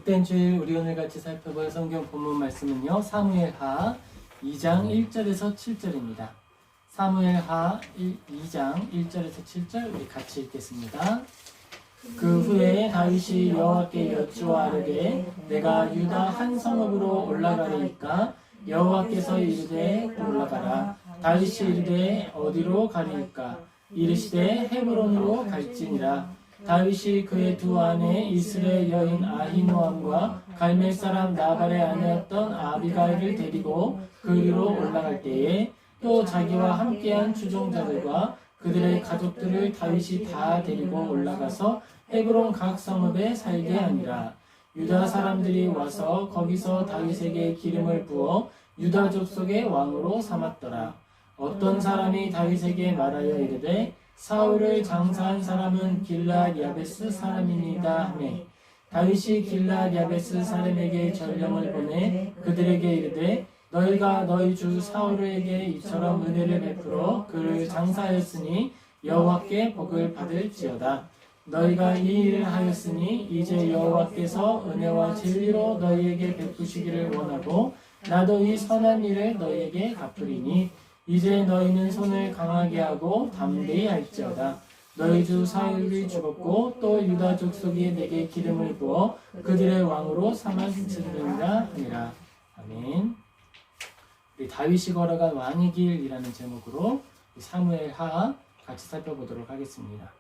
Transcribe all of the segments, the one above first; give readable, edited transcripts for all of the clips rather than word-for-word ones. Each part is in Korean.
복된 주일 우리 오늘 같이 살펴볼 성경 본문 말씀은요. 사무엘하 2장 1절에서 7절입니다. 사무엘하 2장 1절에서 7절 우리 같이 읽겠습니다. 그 후에 다윗이 여호와께 여쭈아르되 내가 유다 한 성읍으로 올라가리이까 여호와께서 이르되 올라가라. 다윗이 이르되 어디로 가리이까 이르시되 헤브론으로 갈지니라. 다윗이 그의 두 아내 이스라엘 여인 아히노암과 갈멜 사람 나발의 아내였던 아비가일을 데리고 그리로 올라갈 때에 또 자기와 함께한 추종자들과 그들의 가족들을 다윗이 다 데리고 올라가서 헤브론 각 성읍에 살게 하니라. 유다 사람들이 와서 거기서 다윗에게 기름을 부어 유다 족속의 왕으로 삼았더라. 어떤 사람이 다윗에게 말하여 이르되 사울을 장사한 사람은 길르앗 야베스 사람이니이다 하매 다윗이 길르앗 야베스 사람에게 전령을 보내 그들에게 이르되 너희가 너희 주 사울에게 이처럼 은혜를 베풀어 그를 장사하였으니 여호와께 복을 받을지어다. 너희가 이 일을 하였으니 이제 여호와께서 은혜와 진리로 너희에게 베푸시기를 원하고 나도 이 선한 일을 너희에게 갚으리니 이제 너희는 손을 강하게 하고 담대히 할지어다. 너희 주 사울이 죽었고 또 유다 족속이 내게 기름을 부어 그들의 왕으로 삼았으리라 하니라. 아멘. 우리 다윗이 걸어간 왕의 길이라는 제목으로 사무엘하 같이 살펴보도록 하겠습니다.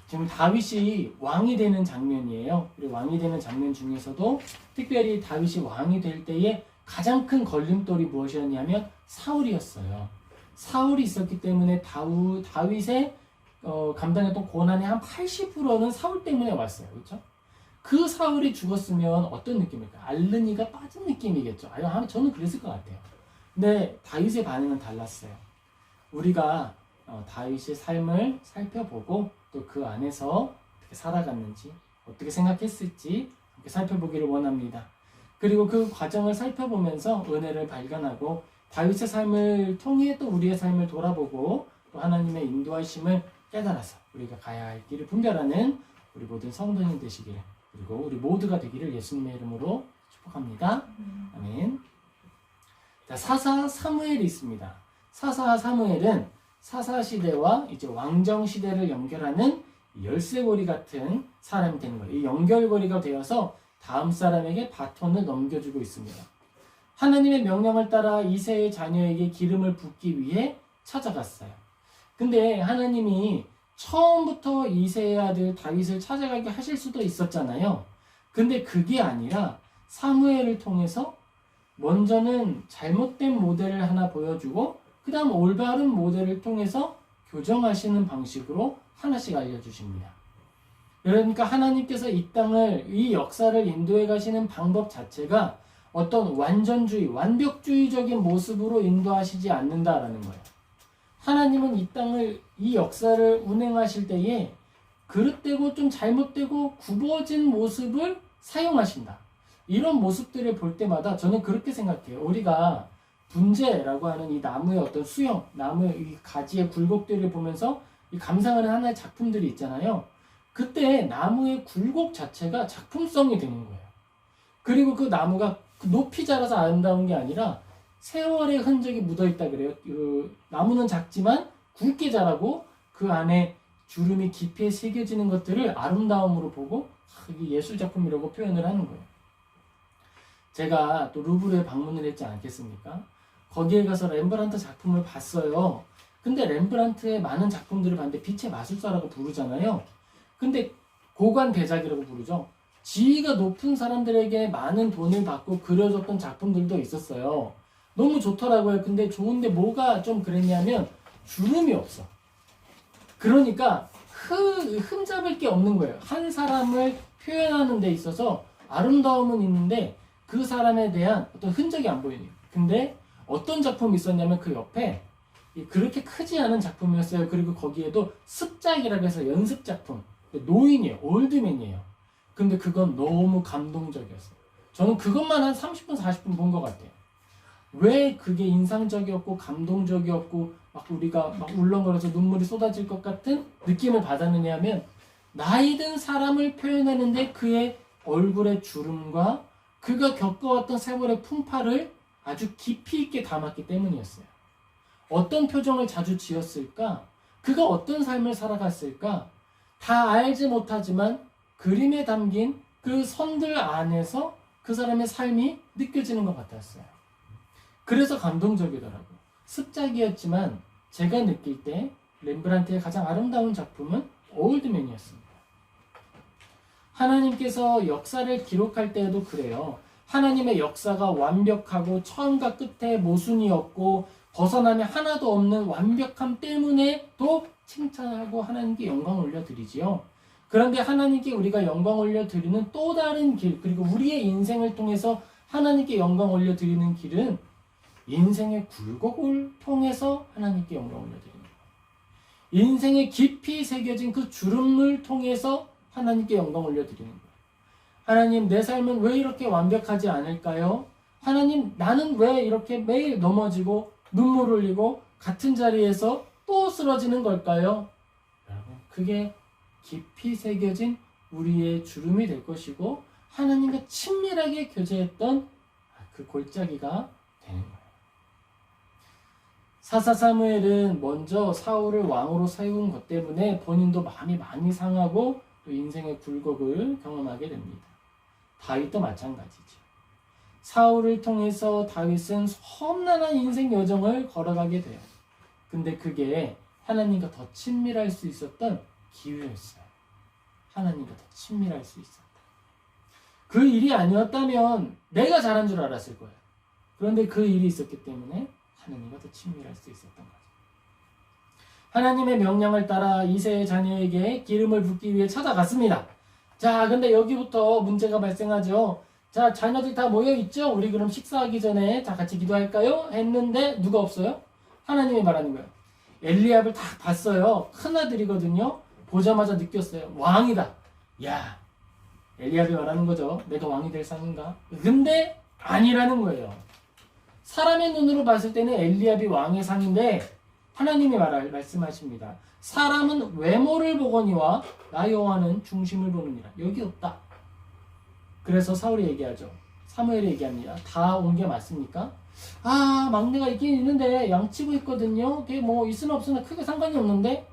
지금 다윗이 왕이 되는 장면이에요. 그리고 왕이 되는 장면 중에서도 특별히 다윗이 왕이 될 때에 가장 큰 걸림돌이 무엇이었냐면 사울이었어요. 사울이 있었기 때문에 다윗의 감당했던 고난의 한 80%는 사울 때문에 왔어요. 그렇죠? 그 사울이 죽었으면 어떤 느낌일까요? 앓는이가 빠진 느낌이겠죠. 저는 그랬을 것 같아요. 근데 다윗의 반응은 달랐어요. 우리가 다윗의 삶을 살펴보고 또 그 안에서 어떻게 살아갔는지 어떻게 생각했을지 살펴보기를 원합니다. 그리고 그 과정을 살펴보면서 은혜를 발견하고 다윗의 삶을 통해 또 우리의 삶을 돌아보고 또 하나님의 인도하심을 깨달아서 우리가 가야 할 길을 분별하는 우리 모든 성도님 되시기를 그리고 우리 모두가 되기를 예수님의 이름으로 축복합니다. 아멘. 자, 사사 사무엘이 있습니다. 사사 사무엘은 사사 시대와 이제 왕정 시대를 연결하는 열쇠고리 같은 사람이 되는 거예요. 이 연결고리가 되어서 다음 사람에게 바톤을 넘겨주고 있습니다. 하나님의 명령을 따라 이새의 자녀에게 기름을 붓기 위해 찾아갔어요. 근데 하나님이 처음부터 이새의 아들 다윗을 찾아가게 하실 수도 있었잖아요. 근데 그게 아니라 사무엘을 통해서 먼저는 잘못된 모델을 하나 보여주고 그 다음 올바른 모델을 통해서 교정하시는 방식으로 하나씩 알려주십니다. 그러니까 하나님께서 이 땅을, 이 역사를 인도해 가시는 방법 자체가 어떤 완전주의, 완벽주의적인 모습으로 인도하시지 않는다라는 거예요. 하나님은 이 땅을, 이 역사를 운행하실 때에 그릇되고 좀 잘못되고 굽어진 모습을 사용하신다. 이런 모습들을 볼 때마다 저는 그렇게 생각해요. 우리가 분재라고 하는 이 나무의 어떤 수형, 나무의 이 가지의 굴곡들을 보면서 이 감상하는 하나의 작품들이 있잖아요. 그때 나무의 굴곡 자체가 작품성이 되는 거예요. 그리고 그 나무가 높이 자라서 아름다운 게 아니라 세월의 흔적이 묻어있다 그래요. 그 나무는 작지만 굵게 자라고 그 안에 주름이 깊이 새겨지는 것들을 아름다움으로 보고 이게 예술작품이라고 표현을 하는 거예요. 제가 또 루브르에 방문을 했지 않겠습니까? 거기에 가서 렘브란트 작품을 봤어요. 근데 렘브란트의 많은 작품들을 봤는데 빛의 마술사라고 부르잖아요. 근데 고관대작이라고 부르죠. 지위가 높은 사람들에게 많은 돈을 받고 그려줬던 작품들도 있었어요. 너무 좋더라고요. 근데 좋은데 뭐가 좀 그랬냐면 주름이 없어. 그러니까 흠잡을 게 없는 거예요. 한 사람을 표현하는 데 있어서 아름다움은 있는데 그 사람에 대한 어떤 흔적이 안 보이네요. 근데 어떤 작품이 있었냐면 그 옆에 그렇게 크지 않은 작품이었어요. 그리고 거기에도 습작이라고 해서 연습작품. 노인이에요. 올드맨이에요. 근데 그건 너무 감동적이었어요. 저는 그것만 한 30분, 40분 본 것 같아요. 왜 그게 인상적이었고 감동적이었고 막 우리가 막 울렁거려서 눈물이 쏟아질 것 같은 느낌을 받았느냐 하면 나이 든 사람을 표현하는데 그의 얼굴의 주름과 그가 겪어왔던 세월의 풍파를 아주 깊이 있게 담았기 때문이었어요. 어떤 표정을 자주 지었을까? 그가 어떤 삶을 살아갔을까? 다 알지 못하지만 그림에 담긴 그 선들 안에서 그 사람의 삶이 느껴지는 것 같았어요. 그래서 감동적이더라고요. 습작이었지만 제가 느낄 때 렘브란트의 가장 아름다운 작품은 올드맨이었습니다. 하나님께서 역사를 기록할 때에도 그래요. 하나님의 역사가 완벽하고 처음과 끝에 모순이 없고 벗어남이 하나도 없는 완벽함 때문에 또 칭찬하고 하나님께 영광 올려드리지요. 그런데 하나님께 우리가 영광 올려드리는 또 다른 길, 그리고 우리의 인생을 통해서 하나님께 영광 올려드리는 길은 인생의 굴곡을 통해서 하나님께 영광 올려드리는 거예요. 인생에 깊이 새겨진 그 주름을 통해서 하나님께 영광 올려드리는 거예요. 하나님, 내 삶은 왜 이렇게 완벽하지 않을까요? 하나님, 나는 왜 이렇게 매일 넘어지고 눈물 흘리고 같은 자리에서 또 쓰러지는 걸까요? 여러분, 그게 깊이 새겨진 우리의 주름이 될 것이고 하나님과 친밀하게 교제했던 그 골짜기가 되는 거예요. 사사 사무엘은 먼저 사울을 왕으로 세운 것 때문에 본인도 마음이 많이 상하고 또 인생의 굴곡을 경험하게 됩니다. 다윗도 마찬가지죠. 사울을 통해서 다윗은 험난한 인생 여정을 걸어가게 돼요. 근데 그게 하나님과 더 친밀할 수 있었던 기회였어요. 하나님과 더 친밀할 수 있었다. 그 일이 아니었다면 내가 잘한 줄 알았을 거예요. 그런데 그 일이 있었기 때문에 하나님과 더 친밀할 수 있었던 거죠. 하나님의 명령을 따라 이새의 자녀에게 기름을 붓기 위해 찾아갔습니다. 자, 근데 여기부터 문제가 발생하죠. 자, 자녀들 다 모여있죠? 우리 그럼 식사하기 전에 다 같이 기도할까요? 했는데 누가 없어요? 하나님이 말하는 거예요. 엘리압을 딱 봤어요. 큰아들이거든요. 보자마자 느꼈어요. 왕이다. 야, 엘리압이 말하는 거죠. 내가 왕이 될 상인가? 근데 아니라는 거예요. 사람의 눈으로 봤을 때는 엘리압이 왕의 상인데 하나님이 말씀하십니다. 사람은 외모를 보거니와 나 여호와는 중심을 보느니라. 여기 없다. 그래서 사울이 얘기하죠. 사무엘이 얘기합니다. 다 온 게 맞습니까? 아, 막내가 있긴 있는데 양치고 있거든요. 그게 뭐 있으나 없으나 크게 상관이 없는데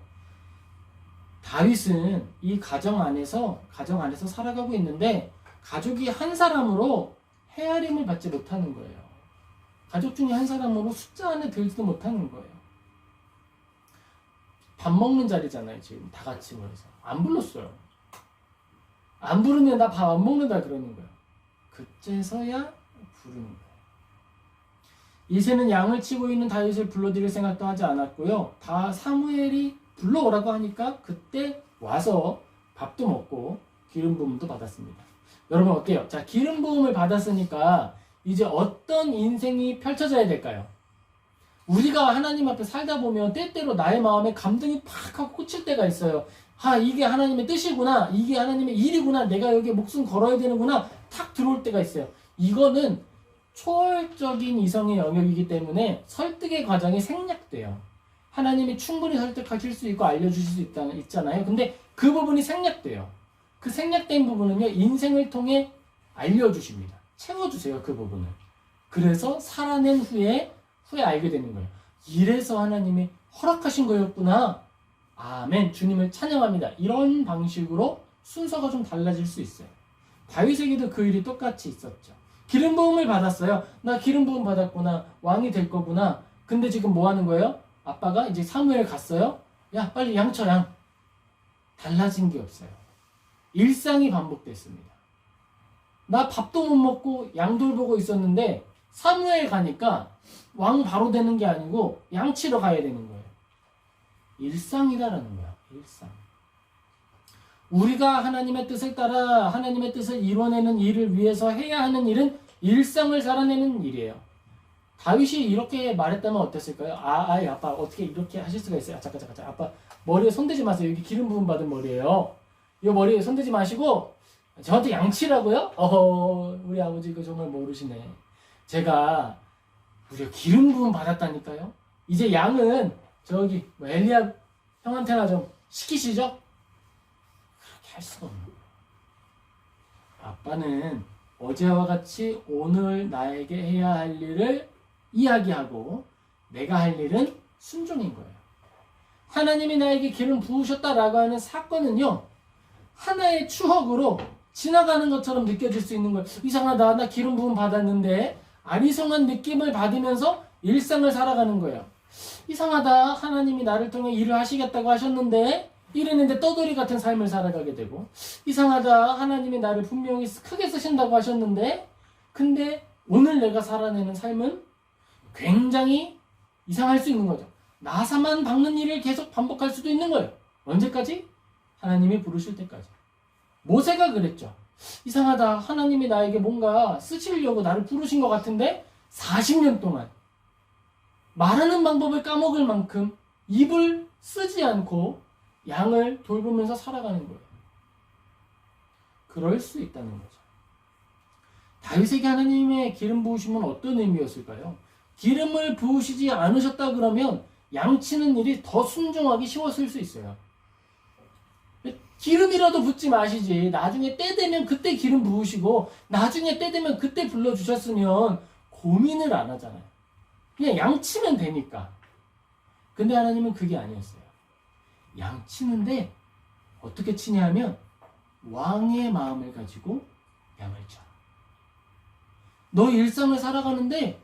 다윗은 이 가정 안에서 살아가고 있는데 가족이 한 사람으로 헤아림을 받지 못하는 거예요. 가족 중에 한 사람으로 숫자 안에 들지도 못하는 거예요. 밥 먹는 자리잖아요. 지금 다 같이 모여서 안 불렀어요. 안 부르면 나 밥 안 먹는다 그러는 거예요. 그때서야 부르는 거예요. 이새는 양을 치고 있는 다윗을 불러들일 생각도 하지 않았고요. 다 사무엘이 불러오라고 하니까 그때 와서 밥도 먹고 기름 부음도 받았습니다. 여러분 어때요? 자, 기름 부음을 받았으니까 이제 어떤 인생이 펼쳐져야 될까요? 우리가 하나님 앞에 살다 보면 때때로 나의 마음에 감동이 팍 하고 꽂힐 때가 있어요. 아, 이게 하나님의 뜻이구나. 이게 하나님의 일이구나. 내가 여기에 목숨 걸어야 되는구나. 탁 들어올 때가 있어요. 이거는 초월적인 이성의 영역이기 때문에 설득의 과정이 생략돼요. 하나님이 충분히 설득하실 수 있고 알려주실 수 있잖아요. 근데 그 부분이 생략돼요. 그 생략된 부분은요, 인생을 통해 알려주십니다. 채워주세요, 그 부분을. 그래서 살아낸 후에 알게 되는 거예요. 이래서 하나님이 허락하신 거였구나. 아멘. 주님을 찬양합니다. 이런 방식으로 순서가 좀 달라질 수 있어요. 다윗에게도 그 일이 똑같이 있었죠. 기름 부음을 받았어요. 나 기름 부음 받았구나. 왕이 될 거구나. 근데 지금 뭐 하는 거예요? 아빠가 이제 사무엘 갔어요. 야, 빨리 양 쳐, 양. 달라진 게 없어요. 일상이 반복됐습니다. 나 밥도 못 먹고 양돌 보고 있었는데 사무엘 가니까 왕 바로 되는 게 아니고 양치러 가야 되는 거예요. 일상이다라는 거야. 일상. 우리가 하나님의 뜻을 따라 하나님의 뜻을 이뤄내는 일을 위해서 해야 하는 일은 일상을 살아내는 일이에요. 다윗이 이렇게 말했다면 어땠을까요? 아빠 어떻게 이렇게 하실 수가 있어요? 잠깐. 아빠 머리에 손대지 마세요. 여기 기름 부음 받은 머리예요. 이 머리에 손대지 마시고 저한테 양치라고요? 우리 아버지 이거 정말 모르시네. 제가 무려 기름 부음 받았다니까요. 이제 양은 저기 엘리압 형한테나 좀 시키시죠? 그렇게 할 수가 없는 거예요. 아빠는 어제와 같이 오늘 나에게 해야 할 일을 이야기하고 내가 할 일은 순종인 거예요. 하나님이 나에게 기름 부으셨다라고 하는 사건은요, 하나의 추억으로 지나가는 것처럼 느껴질 수 있는 거예요. 이상하다, 나 기름 부음 받았는데 아리송한 느낌을 받으면서 일상을 살아가는 거예요. 이상하다, 하나님이 나를 통해 일을 하시겠다고 하셨는데 이랬는데 떠돌이 같은 삶을 살아가게 되고, 이상하다, 하나님이 나를 분명히 크게 쓰신다고 하셨는데 근데 오늘 내가 살아내는 삶은 굉장히 이상할 수 있는 거죠. 나사만 박는 일을 계속 반복할 수도 있는 거예요. 언제까지? 하나님이 부르실 때까지. 모세가 그랬죠. 이상하다, 하나님이 나에게 뭔가 쓰시려고 나를 부르신 것 같은데 40년 동안 말하는 방법을 까먹을 만큼 입을 쓰지 않고 양을 돌보면서 살아가는 거예요. 그럴 수 있다는 거죠. 다윗에게 하나님의 기름 부으심은 어떤 의미였을까요? 기름을 부으시지 않으셨다 그러면 양치는 일이 더 순종하기 쉬웠을 수 있어요. 기름이라도 붓지 마시지. 나중에 때 되면 그때 기름 부으시고 나중에 때 되면 그때 불러주셨으면 고민을 안 하잖아요. 그냥 양치면 되니까. 근데 하나님은 그게 아니었어요. 양치는데 어떻게 치냐 하면 왕의 마음을 가지고 양을 쳐. 너 일상을 살아가는데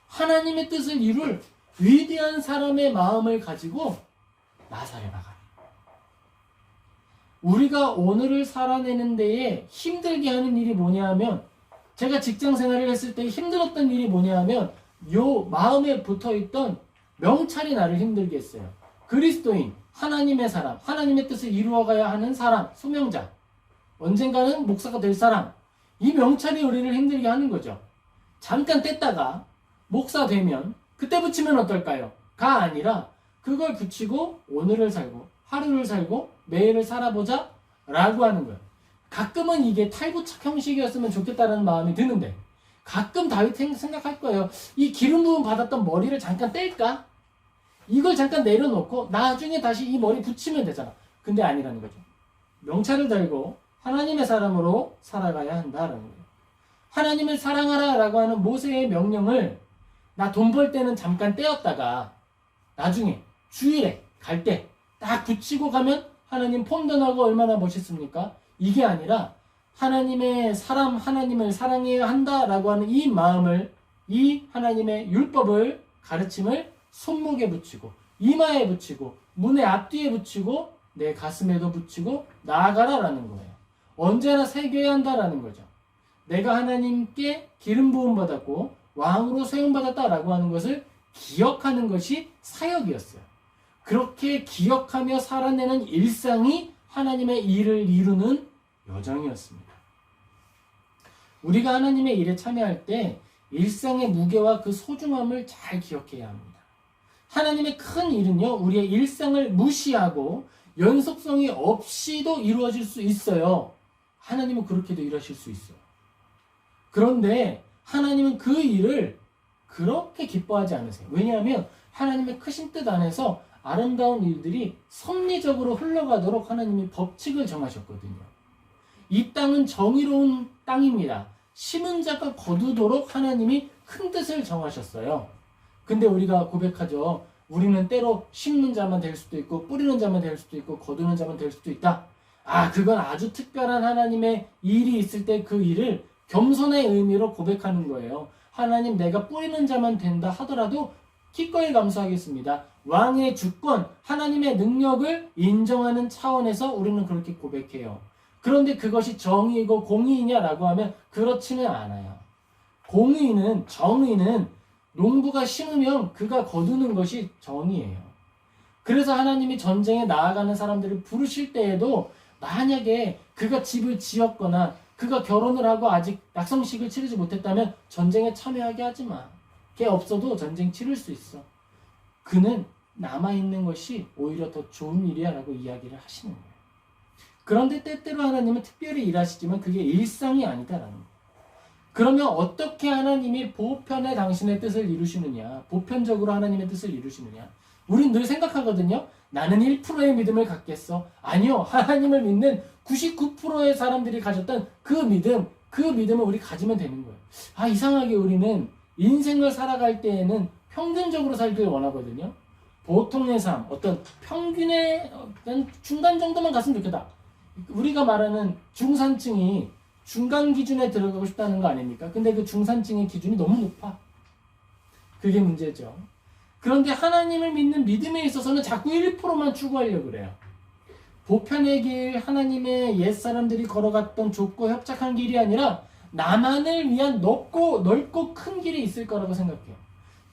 하나님의 뜻을 이룰 위대한 사람의 마음을 가지고 나사를 박아. 우리가 오늘을 살아내는 데에 힘들게 하는 일이 뭐냐 하면, 제가 직장 생활을 했을 때 힘들었던 일이 뭐냐 하면 요 마음에 붙어있던 명찰이 나를 힘들게 했어요. 그리스도인, 하나님의 사람, 하나님의 뜻을 이루어가야 하는 사람, 소명자, 언젠가는 목사가 될 사람, 이 명찰이 우리를 힘들게 하는 거죠. 잠깐 뗐다가 목사 되면 그때 붙이면 어떨까요? 가 아니라 그걸 붙이고 오늘을 살고 하루를 살고 매일을 살아보자 라고 하는 거예요. 가끔은 이게 탈부착 형식이었으면 좋겠다는 마음이 드는데, 가끔 다윗 생각할 거예요. 이 기름 부음 받았던 머리를 잠깐 뗄까? 이걸 잠깐 내려놓고 나중에 다시 이 머리 붙이면 되잖아. 근데 아니라는 거죠. 명찰을 달고 하나님의 사람으로 살아가야 한다라는 거예요. 하나님을 사랑하라 라고 하는 모세의 명령을 나 돈 벌 때는 잠깐 떼었다가 나중에 주일에 갈 때 딱 붙이고 가면 하나님 폼던하고 얼마나 멋있습니까? 이게 아니라 하나님의 사람, 하나님을 사랑해야 한다라고 하는 이 마음을, 이 하나님의 율법을, 가르침을 손목에 붙이고 이마에 붙이고 문의 앞뒤에 붙이고 내 가슴에도 붙이고 나아가라라는 거예요. 언제나 새겨야 한다라는 거죠. 내가 하나님께 기름 부음 받았고 왕으로 세움받았다라고 하는 것을 기억하는 것이 사역이었어요. 그렇게 기억하며 살아내는 일상이 하나님의 일을 이루는 여정이었습니다. 우리가 하나님의 일에 참여할 때 일상의 무게와 그 소중함을 잘 기억해야 합니다. 하나님의 큰 일은요, 우리의 일상을 무시하고 연속성이 없이도 이루어질 수 있어요. 하나님은 그렇게도 일하실 수 있어요. 그런데 하나님은 그 일을 그렇게 기뻐하지 않으세요. 왜냐하면 하나님의 크신 뜻 안에서 아름다운 일들이 섭리적으로 흘러가도록 하나님이 법칙을 정하셨거든요. 이 땅은 정의로운 땅입니다. 심은 자가 거두도록 하나님이 큰 뜻을 정하셨어요. 근데 우리가 고백하죠. 우리는 때로 심는 자만 될 수도 있고 뿌리는 자만 될 수도 있고 거두는 자만 될 수도 있다. 그건 아주 특별한 하나님의 일이 있을 때 그 일을 겸손의 의미로 고백하는 거예요. 하나님, 내가 뿌리는 자만 된다 하더라도 기꺼이 감수하겠습니다. 왕의 주권, 하나님의 능력을 인정하는 차원에서 우리는 그렇게 고백해요. 그런데 그것이 정의이고 공의이냐라고 하면 그렇지는 않아요. 공의는, 정의는 농부가 심으면 그가 거두는 것이 정의예요. 그래서 하나님이 전쟁에 나아가는 사람들을 부르실 때에도 만약에 그가 집을 지었거나 그가 결혼을 하고 아직 낙성식을 치르지 못했다면 전쟁에 참여하게 하지 마. 걔 없어도 전쟁 치를 수 있어. 그는 남아있는 것이 오히려 더 좋은 일이야 라고 이야기를 하시는 거예요. 그런데 때때로 하나님은 특별히 일하시지만 그게 일상이 아니다라는 거예요. 그러면 어떻게 하나님이 보편의 당신의 뜻을 이루시느냐, 보편적으로 하나님의 뜻을 이루시느냐, 우린 늘 생각하거든요. 나는 1%의 믿음을 갖겠어. 아니요. 하나님을 믿는 99%의 사람들이 가졌던 그 믿음을 우리 가지면 되는 거예요. 이상하게 우리는 인생을 살아갈 때에는 평균적으로 살기를 원하거든요. 보통의 삶, 어떤 평균의 중간 정도만 갔으면 좋겠다. 우리가 말하는 중산층이 중간 기준에 들어가고 싶다는 거 아닙니까? 근데 그 중산층의 기준이 너무 높아. 그게 문제죠. 그런데 하나님을 믿는 믿음에 있어서는 자꾸 1%만 추구하려고 그래요. 보편의 길, 하나님의 옛사람들이 걸어갔던 좁고 협착한 길이 아니라 나만을 위한 넓고 큰 길이 있을 거라고 생각해요.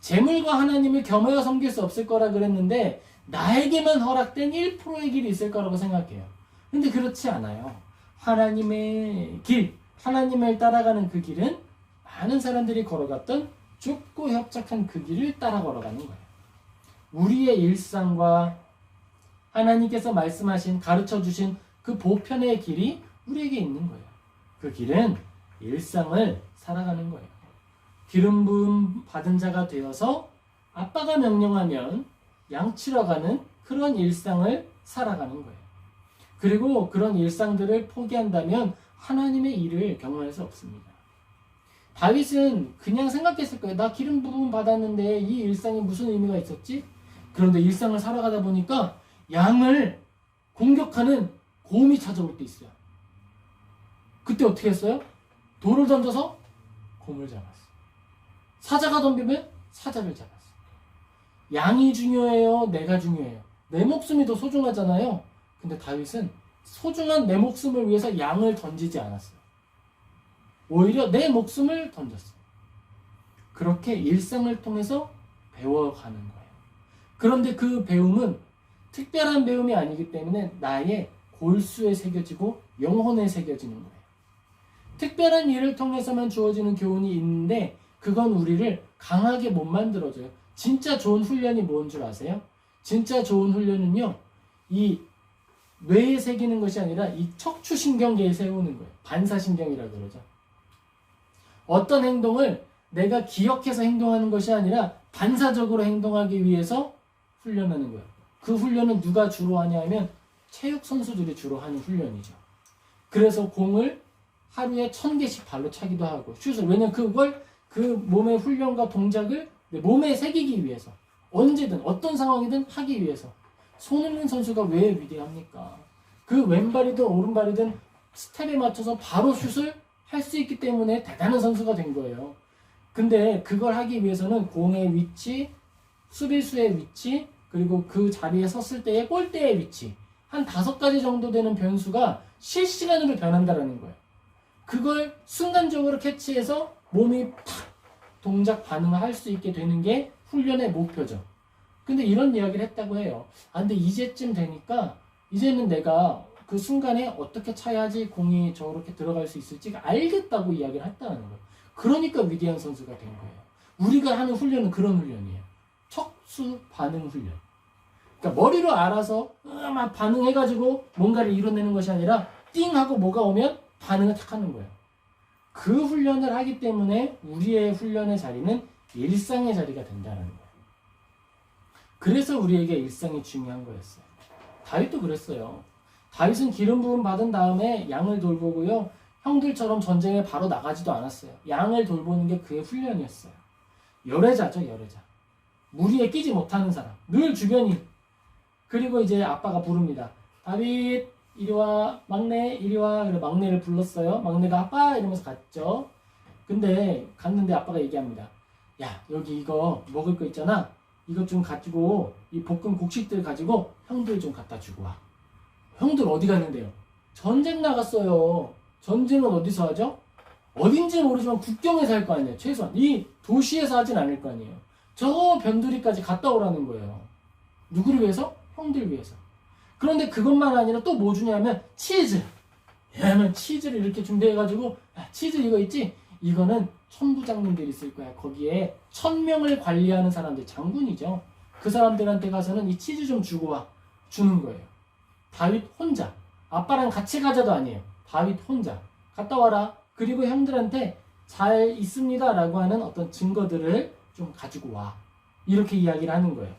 재물과 하나님을 겸하여 섬길 수 없을 거라 그랬는데 나에게만 허락된 1%의 길이 있을 거라고 생각해요. 근데 그렇지 않아요. 하나님의 길, 하나님을 따라가는 그 길은 많은 사람들이 걸어갔던 좁고 협착한 그 길을 따라 걸어가는 거예요. 우리의 일상과 하나님께서 말씀하신, 가르쳐주신 그 보편의 길이 우리에게 있는 거예요. 그 길은 일상을 살아가는 거예요. 기름 부음 받은 자가 되어서 아빠가 명령하면 양치러 가는 그런 일상을 살아가는 거예요. 그리고 그런 일상들을 포기한다면 하나님의 일을 경험할 수 없습니다. 다윗은 그냥 생각했을 거예요. 나 기름 부음 받았는데 이 일상이 무슨 의미가 있었지? 그런데 일상을 살아가다 보니까 양을 공격하는 곰이 찾아올 때 있어요. 그때 어떻게 했어요? 돌을 던져서 곰을 잡았어요. 사자가 덤비면 사자를 잡았어요. 양이 중요해요? 내가 중요해요? 내 목숨이 더 소중하잖아요. 근데 다윗은 소중한 내 목숨을 위해서 양을 던지지 않았어요. 오히려 내 목숨을 던졌어요. 그렇게 일상을 통해서 배워가는 거예요. 그런데 그 배움은 특별한 배움이 아니기 때문에 나의 골수에 새겨지고 영혼에 새겨지는 거예요. 특별한 일을 통해서만 주어지는 교훈이 있는데 그건 우리를 강하게 못 만들어줘요. 진짜 좋은 훈련이 뭔 줄 아세요? 진짜 좋은 훈련은요, 이 뇌에 새기는 것이 아니라 이 척추신경계에 세우는 거예요. 반사신경이라고 그러죠. 어떤 행동을 내가 기억해서 행동하는 것이 아니라 반사적으로 행동하기 위해서 훈련하는 거예요. 그 훈련은 누가 주로 하냐 하면 체육 선수들이 주로 하는 훈련이죠. 그래서 공을 하루에 1000개씩 발로 차기도 하고 슛을, 왜냐면 그걸 그 몸의 훈련과 동작을 내 몸에 새기기 위해서, 언제든 어떤 상황이든 하기 위해서. 손흥민 선수가 왜 위대합니까? 그 왼발이든 오른발이든 스텝에 맞춰서 바로 슛을 할 수 있기 때문에 대단한 선수가 된 거예요. 근데 그걸 하기 위해서는 공의 위치, 수비수의 위치, 그리고 그 자리에 섰을 때의 골대의 위치, 한 5가지 정도 되는 변수가 실시간으로 변한다는 거예요. 그걸 순간적으로 캐치해서 몸이 팍 동작 반응을 할 수 있게 되는 게 훈련의 목표죠. 근데 이런 이야기를 했다고 해요. 근데 이제쯤 되니까 이제는 내가 그 순간에 어떻게 차야지 공이 저렇게 들어갈 수 있을지 알겠다고 이야기를 했다는 거예요. 그러니까 위대한 선수가 된 거예요. 우리가 하는 훈련은 그런 훈련이에요. 척수 반응 훈련. 그러니까 머리로 알아서 막 반응해가지고 뭔가를 이뤄내는 것이 아니라 띵 하고 뭐가 오면 반응을 탁 하는 거예요. 그 훈련을 하기 때문에 우리의 훈련의 자리는 일상의 자리가 된다는 거예요. 그래서 우리에게 일상이 중요한 거였어요. 다윗도 그랬어요. 다윗은 기름 부음 받은 다음에 양을 돌보고요, 형들처럼 전쟁에 바로 나가지도 않았어요. 양을 돌보는 게 그의 훈련이었어요. 열애자죠, 열애자. 무리에 끼지 못하는 사람. 늘 주변이. 그리고 이제 아빠가 부릅니다. 다윗 이리 와, 막내 이리 와. 그래 막내를 불렀어요. 막내가 아빠 이러면서 갔죠. 근데 갔는데 아빠가 얘기합니다. 야, 여기 이거 먹을 거 있잖아. 이것 좀 가지고, 이 볶은 곡식들 가지고 형들 좀 갖다 주고 와. 형들 어디 갔는데요? 전쟁 나갔어요. 전쟁은 어디서 하죠? 어딘지는 모르지만 국경에서 할 거 아니에요. 최소한 이 도시에서 하진 않을 거 아니에요. 저 변두리까지 갔다 오라는 거예요. 누구를 위해서? 형들 위해서. 그런데 그것만 아니라 또 뭐 주냐면 치즈. 왜냐면 치즈를 이렇게 준비해가지고, 야, 치즈 이거 있지? 이거는 천부장님들이 있을 거야. 거기에 1000명을 관리하는 사람들, 장군이죠. 그 사람들한테 가서는 이 치즈 좀 주고 와. 주는 거예요. 다윗 혼자. 아빠랑 같이 가자도 아니에요. 다윗 혼자. 갔다 와라. 그리고 형들한테 잘 있습니다 라고 하는 어떤 증거들을 좀 가지고 와. 이렇게 이야기를 하는 거예요.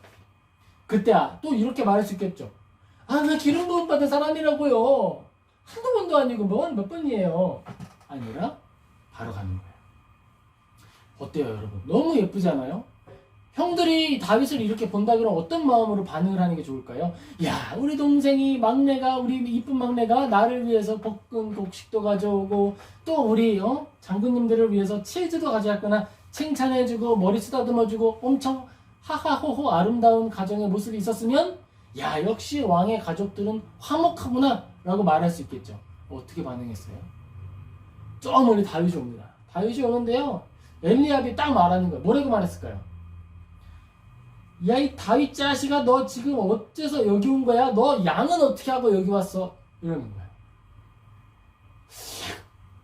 그때 또 이렇게 말할 수 있겠죠. 나 기름 부음 받은 사람이라고요. 한두 번도 아니고 몇 번이에요. 아니라 바로 가는 거예요. 어때요, 여러분? 너무 예쁘지 않아요? 형들이 다윗을 이렇게 본다 그러면 어떤 마음으로 반응을 하는 게 좋을까요? 야, 우리 동생이 우리 이쁜 막내가 나를 위해서 볶은 곡식도 가져오고 또 우리 장군님들을 위해서 치즈도 가져왔거나 칭찬해주고 머리 쓰다듬어주고 엄청 하하호호 아름다운 가정의 모습이 있었으면 야, 역시 왕의 가족들은 화목하구나 라고 말할 수 있겠죠. 어떻게 반응했어요? 저 멀리 다윗이 옵니다. 다윗이 오는데요, 엘리압이 딱 말하는 거예요. 뭐라고 말했을까요? 야, 이 다윗 자식아, 너 지금 어째서 여기 온 거야? 너 양은 어떻게 하고 여기 왔어? 이러는 거예요.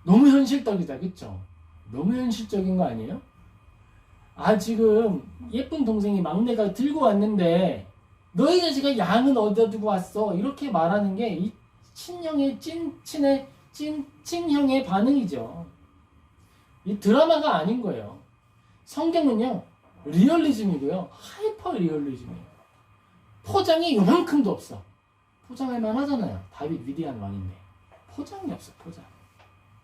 너무 현실적이다, 그쵸? 너무 현실적인 거 아니에요? 지금 예쁜 동생이 막내가 들고 왔는데 너희 자식아 양은 어디다 두고 왔어? 이렇게 말하는 게 이 친형의 찐친형의 반응이죠. 이 드라마가 아닌 거예요. 성경은요, 리얼리즘이고요, 하이퍼 리얼리즘이에요. 포장이 요만큼도 없어. 포장할 만하잖아요. 다윗 위대한 왕인데 포장이 없어. 포장.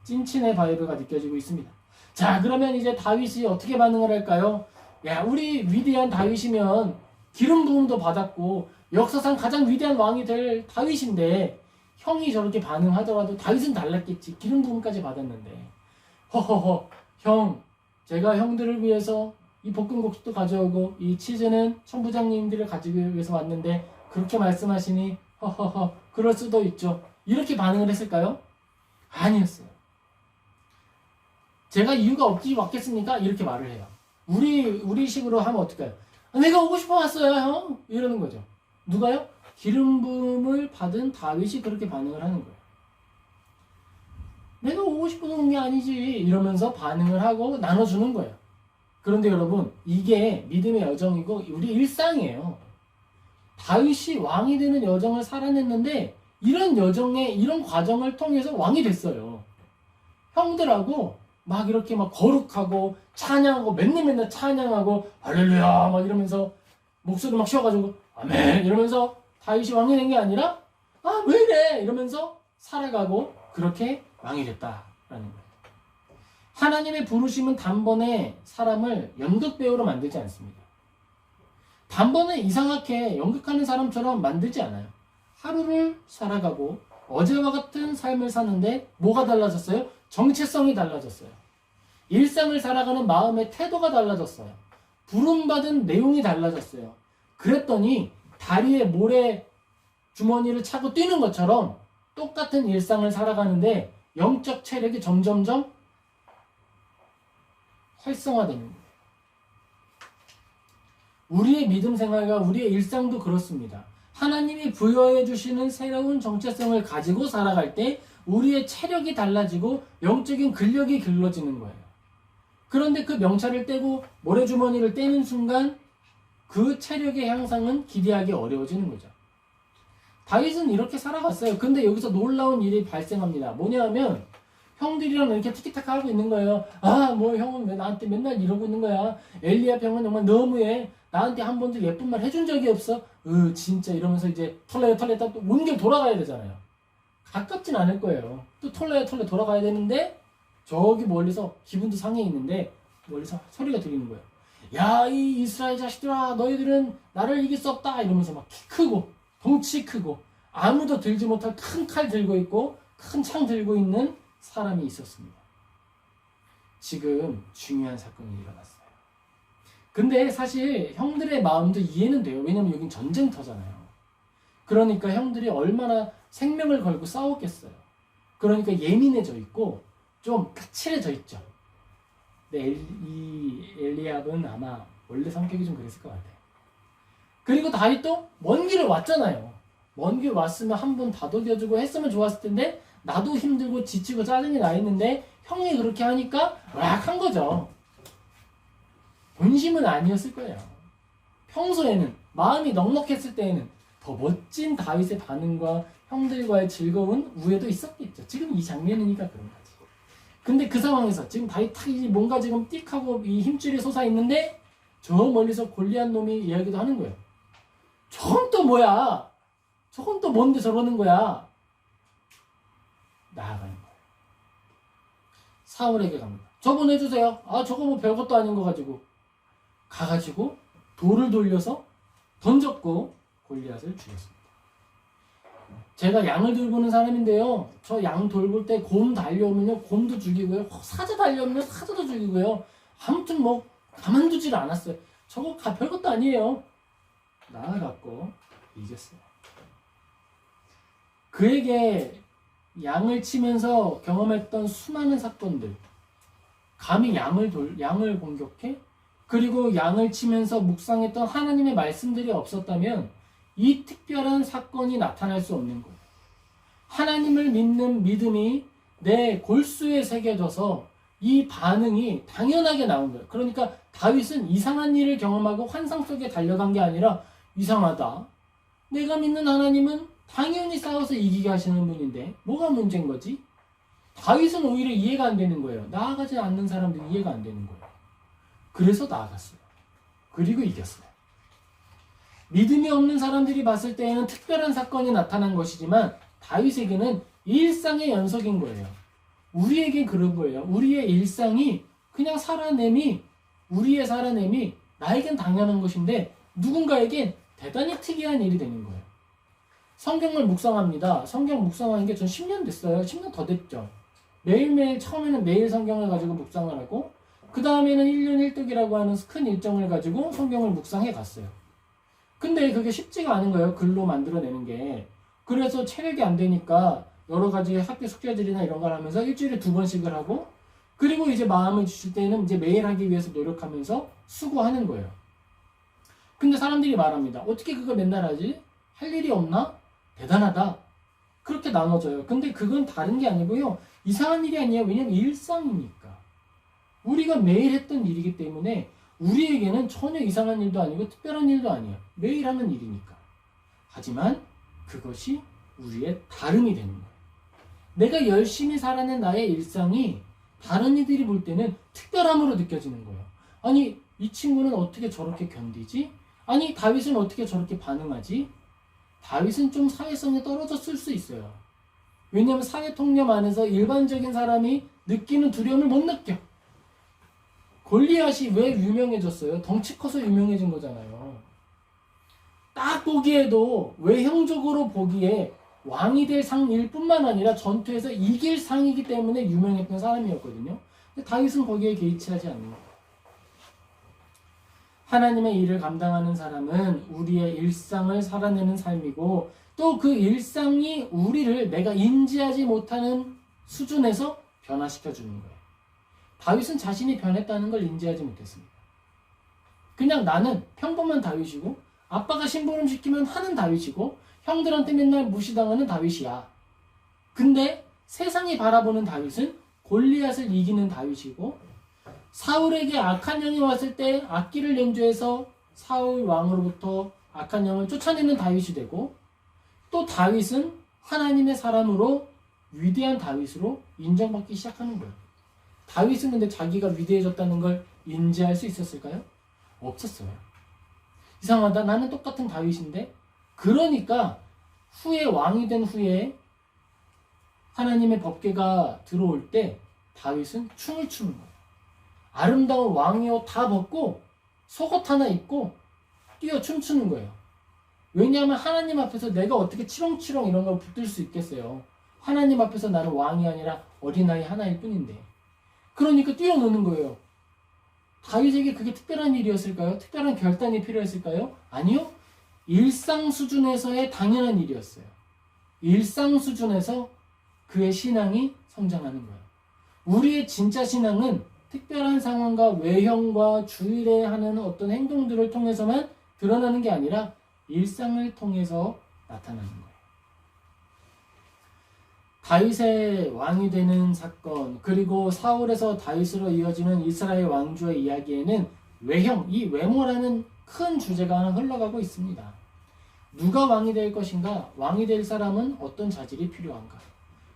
찐친의 바이브가 느껴지고 있습니다. 자, 그러면 이제 다윗이 어떻게 반응을 할까요? 야, 우리 위대한 다윗이면 기름 부음도 받았고 역사상 가장 위대한 왕이 될 다윗인데 형이 저렇게 반응하더라도 다윗은 달랐겠지. 기름 부음까지 받았는데 허허허, 형, 제가 형들을 위해서 이 볶음국수도 가져오고 이 치즈는 천부장님들을 가지기 위해서 왔는데 그렇게 말씀하시니 허허허, 그럴 수도 있죠. 이렇게 반응을 했을까요? 아니었어요. 제가 이유가 없지 왔겠습니까? 이렇게 말을 해요. 우리 식으로 하면 어떨까요? 내가 오고 싶어 왔어요, 형. 이러는 거죠. 누가요? 기름 부음을 받은 다윗이 그렇게 반응을 하는 거예요. 내가 오고 싶어서 온 게 아니지 이러면서 반응을 하고 나눠주는 거예요. 그런데 여러분, 이게 믿음의 여정이고 우리 일상이에요. 다윗이 왕이 되는 여정을 살아냈는데 이런 이런 과정을 통해서 왕이 됐어요. 형들하고 막 이렇게 막 거룩하고 찬양하고 맨날 찬양하고 할렐루야 막 이러면서 목소리 막 쉬어가지고 아멘 이러면서 다윗이 왕이 된 게 아니라 왜 이래 이러면서 살아가고 그렇게 왕이 됐다라는 거예요. 하나님의 부르심은 단번에 사람을 연극 배우로 만들지 않습니다. 단번에 이상하게 연극하는 사람처럼 만들지 않아요. 하루를 살아가고 어제와 같은 삶을 사는데 뭐가 달라졌어요? 정체성이 달라졌어요. 일상을 살아가는 마음의 태도가 달라졌어요. 부름받은 내용이 달라졌어요. 그랬더니 다리에 모래 주머니를 차고 뛰는 것처럼 똑같은 일상을 살아가는데 영적 체력이 점점점 활성화되는 거예요. 우리의 믿음 생활과 우리의 일상도 그렇습니다. 하나님이 부여해 주시는 새로운 정체성을 가지고 살아갈 때 우리의 체력이 달라지고 영적인 근력이 길러지는 거예요. 그런데 그 명찰을 떼고 모래주머니를 떼는 순간 그 체력의 향상은 기대하기 어려워지는 거죠. 다윗은 이렇게 살아갔어요. 근데 여기서 놀라운 일이 발생합니다. 뭐냐면 형들이랑 이렇게 티키타카 하고 있는 거예요. 뭐 형은 왜 나한테 맨날 이러고 있는 거야. 엘리압 형은 정말 너무해. 나한테 한 번도 예쁜 말 해준 적이 없어. 진짜 이러면서 이제 털레 또 온게 돌아가야 되잖아요. 가깝진 않을 거예요. 또 털레 돌아가야 되는데 저기 멀리서 기분도 상해 있는데 멀리서 소리가 들리는 거예요. 야, 이 이스라엘 자식들아, 너희들은 나를 이길 수 없다. 이러면서 막 키 크고 덩치 크고 아무도 들지 못할 큰 칼 들고 있고 큰 창 들고 있는 사람이 있었습니다. 지금 중요한 사건이 일어났어요. 근데 사실 형들의 마음도 이해는 돼요. 왜냐면 여긴 전쟁터잖아요. 그러니까 형들이 얼마나 생명을 걸고 싸웠겠어요. 그러니까 예민해져 있고 좀 까칠해져 있죠. 근데 이 엘리압은 아마 원래 성격이 좀 그랬을 것 같아요. 그리고 다윗도 먼 길을 왔잖아요. 먼 길 왔으면 한 번 다독여주고 했으면 좋았을 텐데 나도 힘들고 지치고 짜증이 나 있는데 형이 그렇게 하니까 락한 거죠. 본심은 아니었을 거예요. 평소에는 마음이 넉넉했을 때에는 더 멋진 다윗의 반응과 형들과의 즐거운 우애도 있었겠죠. 지금 이 장면이니까 그런 거지. 근데 그 상황에서 지금 다윗이 뭔가 지금 띡하고 이 힘줄이 솟아 있는데 저 멀리서 골리앗 놈이 이야기도 하는 거예요. 저건 또 뭐야? 저건 또 뭔데 저러는 거야? 나아가는 거예요. 사울에게 갑니다. 저 보내주세요. 아, 저거 뭐 별것도 아닌 거 가지고. 가가지고 돌을 돌려서 던졌고 골리앗을 죽였습니다. 제가 양을 돌보는 사람인데요. 저 양 돌볼 때 곰 달려오면요. 곰도 죽이고요. 사자 달려오면 사자도 죽이고요. 아무튼 뭐 가만두질 않았어요. 저거 별것도 아니에요. 나아갔고 이겼어요. 그에게 양을 치면서 경험했던 수많은 사건들, 감히 양을 공격해? 그리고 양을 치면서 묵상했던 하나님의 말씀들이 없었다면 이 특별한 사건이 나타날 수 없는 거예요. 하나님을 믿는 믿음이 내 골수에 새겨져서 이 반응이 당연하게 나온 거예요. 그러니까 다윗은 이상한 일을 경험하고 환상 속에 달려간 게 아니라 이상하다. 내가 믿는 하나님은 당연히 싸워서 이기게 하시는 분인데 뭐가 문제인 거지? 다윗은 오히려 이해가 안 되는 거예요. 나아가지 않는 사람들이 이해가 안 되는 거예요. 그래서 나아갔어요. 그리고 이겼어요. 믿음이 없는 사람들이 봤을 때에는 특별한 사건이 나타난 것이지만 다윗에게는 일상의 연속인 거예요. 우리에게 그런 거예요. 우리의 일상이 그냥 우리의 살아냄이 나에겐 당연한 것인데 누군가에겐 대단히 특이한 일이 되는 거예요. 성경을 묵상합니다. 성경 묵상하는 게 전 10년 됐어요. 10년 더 됐죠. 매일매일 처음에는 매일 성경을 가지고 묵상을 하고 그 다음에는 1년 1독이라고 하는 큰 일정을 가지고 성경을 묵상해 갔어요. 근데 그게 쉽지가 않은 거예요. 글로 만들어내는 게. 그래서 체력이 안 되니까 여러 가지 학교 숙제들이나 이런 걸 하면서 일주일에 2번씩을 하고 그리고 이제 마음을 주실 때는 이제 매일 하기 위해서 노력하면서 수고하는 거예요. 근데 사람들이 말합니다. 어떻게 그걸 맨날 하지? 할 일이 없나? 대단하다. 그렇게 나눠져요. 근데 그건 다른 게 아니고요. 이상한 일이 아니에요. 왜냐면 일상이니까. 우리가 매일 했던 일이기 때문에 우리에게는 전혀 이상한 일도 아니고 특별한 일도 아니에요. 매일 하는 일이니까. 하지만 그것이 우리의 다름이 되는 거예요. 내가 열심히 살아낸 나의 일상이 다른 이들이 볼 때는 특별함으로 느껴지는 거예요. 아니, 이 친구는 어떻게 저렇게 견디지? 아니, 다윗은 어떻게 저렇게 반응하지? 다윗은 좀 사회성이 떨어졌을 수 있어요. 왜냐하면 사회 통념 안에서 일반적인 사람이 느끼는 두려움을 못 느껴. 골리앗이 왜 유명해졌어요? 덩치 커서 유명해진 거잖아요. 딱 보기에도 외형적으로 보기에 왕이 될 상일 뿐만 아니라 전투에서 이길 상이기 때문에 유명했던 사람이었거든요. 근데 다윗은 거기에 개의치 하지 않는 거예요. 하나님의 일을 감당하는 사람은 우리의 일상을 살아내는 삶이고 또 그 일상이 우리를 내가 인지하지 못하는 수준에서 변화시켜 주는 거예요. 다윗은 자신이 변했다는 걸 인지하지 못했습니다. 그냥 나는 평범한 다윗이고 아빠가 심부름 시키면 하는 다윗이고 형들한테 맨날 무시당하는 다윗이야. 근데 세상이 바라보는 다윗은 골리앗을 이기는 다윗이고 사울에게 악한 영이 왔을 때 악기를 연주해서 사울 왕으로부터 악한 영을 쫓아내는 다윗이 되고 또 다윗은 하나님의 사람으로 위대한 다윗으로 인정받기 시작하는 거예요. 다윗은 근데 자기가 위대해졌다는 걸 인지할 수 있었을까요? 없었어요. 이상하다. 나는 똑같은 다윗인데 그러니까 후에 왕이 된 후에 하나님의 법궤가 들어올 때 다윗은 춤을 추는 거예요. 아름다운 왕의 옷 다 벗고 속옷 하나 입고 뛰어 춤추는 거예요. 왜냐하면 하나님 앞에서 내가 어떻게 치렁치렁 이런 걸 붙들 수 있겠어요. 하나님 앞에서 나는 왕이 아니라 어린아이 하나일 뿐인데. 그러니까 뛰어노는 거예요. 다윗에게 그게 특별한 일이었을까요? 특별한 결단이 필요했을까요? 아니요. 일상 수준에서의 당연한 일이었어요. 일상 수준에서 그의 신앙이 성장하는 거예요. 우리의 진짜 신앙은 특별한 상황과 외형과 주일에 하는 어떤 행동들을 통해서만 드러나는 게 아니라 일상을 통해서 나타나는 거예요. 다윗의 왕이 되는 사건, 그리고 사울에서 다윗으로 이어지는 이스라엘 왕조의 이야기에는 외형, 이 외모라는 큰 주제가 하나 흘러가고 있습니다. 누가 왕이 될 것인가? 왕이 될 사람은 어떤 자질이 필요한가?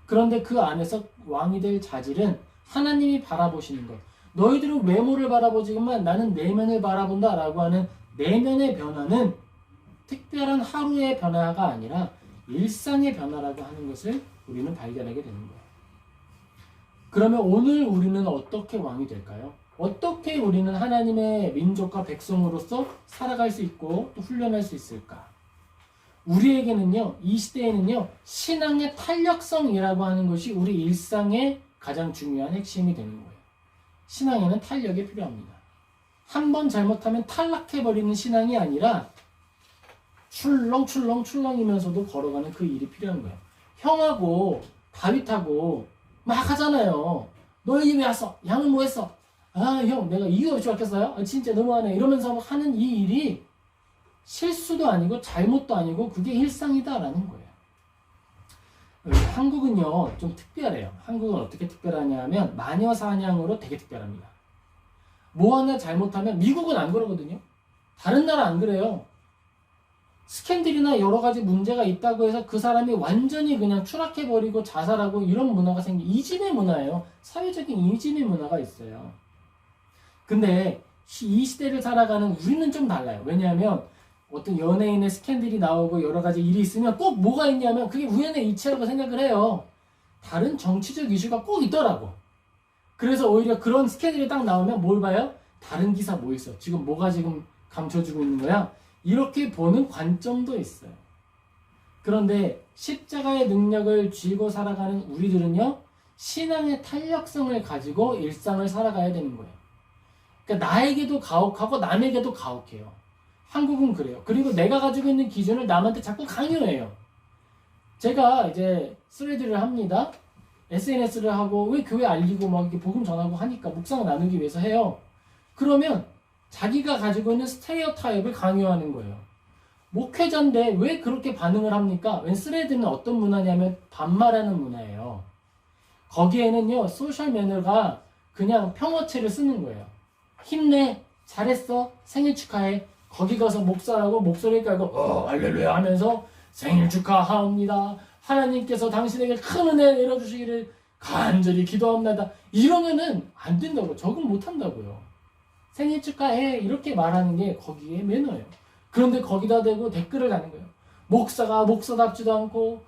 그런데 그 안에서 왕이 될 자질은 하나님이 바라보시는 것. 너희들은 외모를 바라보지만 나는 내면을 바라본다 라고 하는 내면의 변화는 특별한 하루의 변화가 아니라 일상의 변화라고 하는 것을 우리는 발견하게 되는 거예요. 그러면 오늘 우리는 어떻게 왕이 될까요? 어떻게 우리는 하나님의 민족과 백성으로서 살아갈 수 있고 또 훈련할 수 있을까? 우리에게는요, 이 시대에는요, 신앙의 탄력성이라고 하는 것이 우리 일상의 가장 중요한 핵심이 되는 거예요. 신앙에는 탄력이 필요합니다. 한 번 잘못하면 탈락해버리는 신앙이 아니라 출렁출렁이면서도 걸어가는 그 일이 필요한 거예요. 형하고 다윗하고 막 하잖아요. 너 여기 왜 왔어? 양은 뭐 했어? 아, 형, 내가 이유 없이 왔겠어요? 아, 진짜 너무하네. 이러면서 하는 이 일이 실수도 아니고 잘못도 아니고 그게 일상이다라는 거예요. 한국은요, 좀 특별해요. 한국은 어떻게 특별하냐면 마녀 사냥으로 되게 특별합니다. 뭐 하나 잘못하면 미국은 안 그러거든요. 다른 나라 안 그래요. 스캔들이나 여러 가지 문제가 있다고 해서 그 사람이 완전히 그냥 추락해버리고 자살하고 이런 문화가 이진의 문화예요. 사회적인 이진의 문화가 있어요. 근데 이 시대를 살아가는 우리는 좀 달라요. 왜냐하면 어떤 연예인의 스캔들이 나오고 여러 가지 일이 있으면 꼭 뭐가 있냐면 그게 우연의 이치라고 생각을 해요. 다른 정치적 이슈가 꼭 있더라고. 그래서 오히려 그런 스캔들이 딱 나오면 뭘 봐요? 다른 기사 뭐 있어? 지금 뭐가 지금 감춰지고 있는 거야? 이렇게 보는 관점도 있어요. 그런데 십자가의 능력을 쥐고 살아가는 우리들은요, 신앙의 탄력성을 가지고 일상을 살아가야 되는 거예요. 그러니까 나에게도 가혹하고 남에게도 가혹해요. 한국은 그래요. 그리고 내가 가지고 있는 기준을 남한테 자꾸 강요해요. 제가 이제 스레드를 합니다. SNS를 하고 왜 교회 알리고 막 이렇게 복음 전하고 하니까 묵상 나누기 위해서 해요. 그러면 자기가 가지고 있는 스테레오타입을 강요하는 거예요. 목회자인데 왜 그렇게 반응을 합니까? 웬 스레드는 어떤 문화냐면 반말하는 문화예요. 거기에는요, 소셜 매너가 그냥 평어체를 쓰는 거예요. 힘내, 잘했어, 생일 축하해. 거기 가서 목사라고 목소리 깔고 할렐루야 하면서 생일 축하합니다. 하나님께서 당신에게 큰 은혜 내려주시기를 간절히 기도합니다. 이러면은 안 된다고, 적응 못 한다고요. 생일 축하해 이렇게 말하는 게 거기에 매너예요. 그런데 거기다 대고 댓글을 다는 거예요. 목사가 목사답지도 않고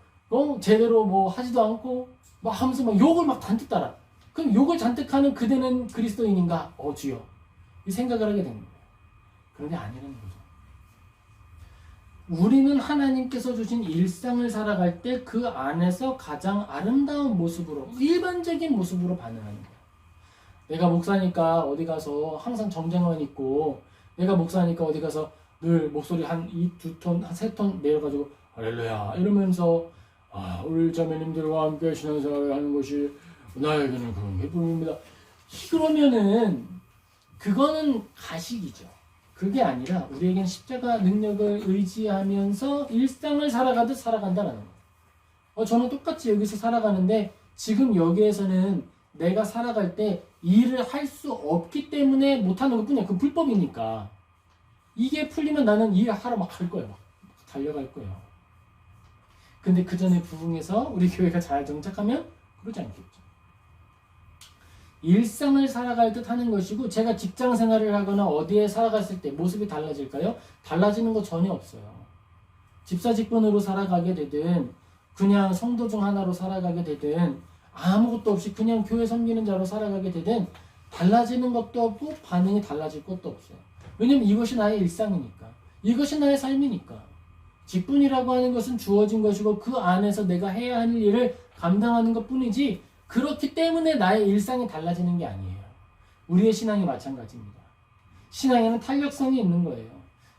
제대로 뭐 하지도 않고 막 하면서 막 욕을 막 잔뜩 따라. 그럼 욕을 잔뜩 하는 그대는 그리스도인인가? 주여. 이 생각을 하게 되는 거예요. 그런데 아니라는 거죠. 우리는 하나님께서 주신 일상을 살아갈 때 그 안에서 가장 아름다운 모습으로, 일반적인 모습으로 반응하는 거예요. 내가 목사니까 어디 가서 항상 정장만 입고, 내가 목사니까 어디 가서 늘 목소리 한 2톤, 한 3톤 내려가지고 할렐루야 이러면서 우리 자매님들과 함께 신앙생활을 하는 것이 나에게는 그런 기쁨입니다. 그러면은 그거는 가식이죠. 그게 아니라 우리에겐 십자가 능력을 의지하면서 일상을 살아가듯 살아간다는 거예요. 저는 똑같이 여기서 살아가는데 지금 여기에서는 내가 살아갈 때 일을 할 수 없기 때문에 못하는 것뿐이야. 그 불법이니까. 이게 풀리면 나는 일하러 막 갈 거예요. 막 달려갈 거예요. 근데 그 전에 부흥해서 우리 교회가 잘 정착하면 그러지 않겠죠. 일상을 살아갈 듯 하는 것이고, 제가 직장 생활을 하거나 어디에 살아갔을 때 모습이 달라질까요? 달라지는 거 전혀 없어요. 집사 직분으로 살아가게 되든 그냥 성도 중 하나로 살아가게 되든 아무것도 없이 그냥 교회 섬기는 자로 살아가게 되든 달라지는 것도 없고 반응이 달라질 것도 없어요. 왜냐면 이것이 나의 일상이니까. 이것이 나의 삶이니까. 직분이라고 하는 것은 주어진 것이고 그 안에서 내가 해야 할 일을 감당하는 것뿐이지, 그렇기 때문에 나의 일상이 달라지는 게 아니에요. 우리의 신앙이 마찬가지입니다. 신앙에는 탄력성이 있는 거예요.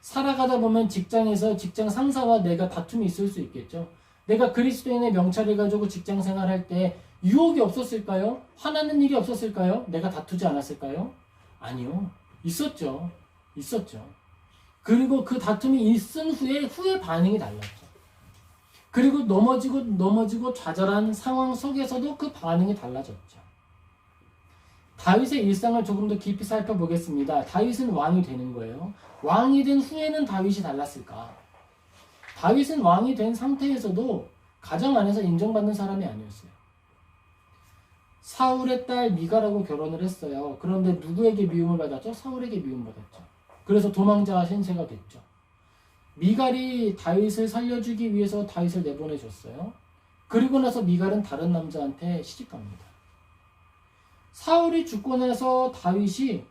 살아가다 보면 직장에서 직장 상사와 내가 다툼이 있을 수 있겠죠. 내가 그리스도인의 명찰을 가지고 직장 생활할 때 유혹이 없었을까요? 화나는 일이 없었을까요? 내가 다투지 않았을까요? 아니요. 있었죠. 그리고 그 다툼이 있은 후에 반응이 달랐죠. 그리고 넘어지고 좌절한 상황 속에서도 그 반응이 달라졌죠. 다윗의 일상을 조금 더 깊이 살펴보겠습니다. 다윗은 왕이 되는 거예요. 왕이 된 후에는 다윗이 달랐을까? 다윗은 왕이 된 상태에서도 가정 안에서 인정받는 사람이 아니었어요. 사울의 딸 미가라고 결혼을 했어요. 그런데 누구에게 미움을 받았죠? 사울에게 미움받았죠. 그래서 도망자 신세가 됐죠. 미갈이 다윗을 살려주기 위해서 다윗을 내보내줬어요. 그리고 나서 미갈은 다른 남자한테 시집갑니다. 사울이 죽고 나서 다윗이